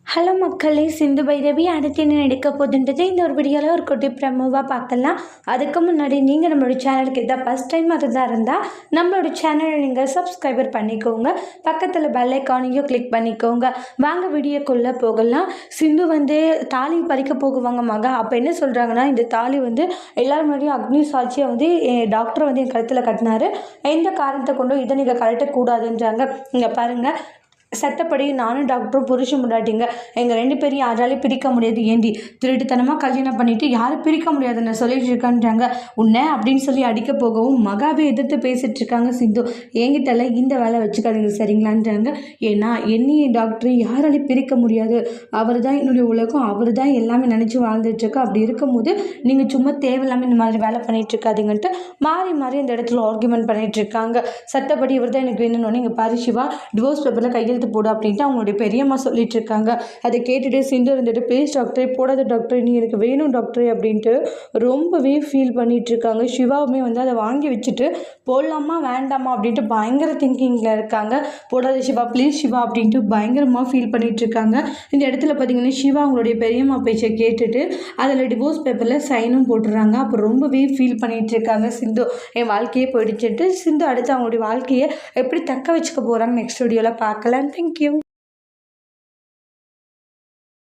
Hello மக்களே, சிந்து பைரவி அடுத்து என்ன நடிக்க போகுதுன்றது இந்த ஒரு வீடியோவில் ஒரு குட்டி ப்ரமோவாக பார்க்கலாம். அதுக்கு முன்னாடி நீங்கள் நம்மளோட சேனலுக்கு இதான் ஃபஸ்ட் டைம் இருந்தால் நம்மளோட சேனலை நீங்கள் சப்ஸ்கிரைபர் பண்ணிக்கோங்க. பக்கத்தில் பெல் ஐக்கானையும் கிளிக் பண்ணிக்கோங்க. வாங்க வீடியோக்குள்ளே போகலாம். சிந்து தாலி பறிக்க போகுவாங்க மகா. அப்போ என்ன சொல்கிறாங்கன்னா, இந்த தாலி எல்லாரும் முன்னாடியும் அக்னி சாட்சியை டாக்டர் என் கழுத்தில் கட்டினாரு, எந்த காரணத்தை கொண்டும் இதை நீங்கள் கழட்டக்கூடாதுன்றாங்க. இங்கே பாருங்கள், சட்டப்படி நானும் டாக்டரும் புருஷன் முன்னாடிங்க எங்கள் 2 பேரையும் யாராலையும் பிரிக்க முடியாது. ஏண்டி திருட்டுத்தனமாக கல்யாணம் பண்ணிவிட்டு யாரும் பிரிக்க முடியாதுன்னு சொல்லிட்டு இருக்கான்றாங்க. உன்னை அப்படின்னு சொல்லி அடிக்க போகவும் மகாவே எதிர்த்து பேசிகிட்டு இருக்காங்க சிந்து. என்கிட்டல இந்த வேலை வச்சுக்காதீங்க சரிங்களான்றாங்க. ஏன்னா என்னையும் டாக்டர் யாராலையும் பிரிக்க முடியாது, அவர் தான் என்னுடைய உலகம், அவர் தான் எல்லாமே நினச்சி வாழ்ந்துட்டுருக்கு. அப்படி இருக்கும்போது நீங்கள் சும்மா தேவையில்லாமல் இந்த மாதிரி வேலை பண்ணிகிட்டு இருக்காதீங்கன்ட்டு மாறி மாறி அந்த இடத்துல ஆர்கியூமெண்ட் பண்ணிகிட்டு இருக்காங்க. சட்டப்படி இவர் தான் எனக்கு வேணும்னு இங்கே பாரு சிவா, டிவோர்ஸ் பேப்பரில் கையெழுத்து போடு அப்படின்ட்டு அவங்களுடைய பெரியம்மா சொல்லிட்டு இருக்காங்க. அதை கேட்டுட்டு சிந்து இருந்துட்டு, ப்ளீஸ் டாக்டரே போடாத டாக்டர், நீ எனக்கு வேணும் டாக்டரே அப்படின்ட்டு ரொம்பவே ஃபீல் பண்ணிட்டு இருக்காங்க. சிவாவுமே அதை வாங்கி வச்சுட்டு போடலாமா வேண்டாமா அப்படின்ட்டு பயங்கர திங்கிங்கில் இருக்காங்க. போடாத சிவா ப்ளீஸ் சிவா அப்படின்ட்டு பயங்கரமாக ஃபீல் பண்ணிட்டு இருக்காங்க. இந்த இடத்துல பார்த்தீங்கன்னா சிவா அவங்களுடைய பெரியம்மா பேச்சை கேட்டுட்டு அதில் டிவோர்ஸ் பேப்பரில் சைனும் போட்டுறாங்க. அப்போ ரொம்பவே ஃபீல் பண்ணிட்டு இருக்காங்க சிந்து. என் வாழ்க்கையே போயிடுச்சுட்டு சிந்து அடுத்து அவங்களுடைய வாழ்க்கையை எப்படி தக்க வச்சுக்க போகிறாங்க நெக்ஸ்ட் வீடியோவில் பார்க்கலாம். Thank you.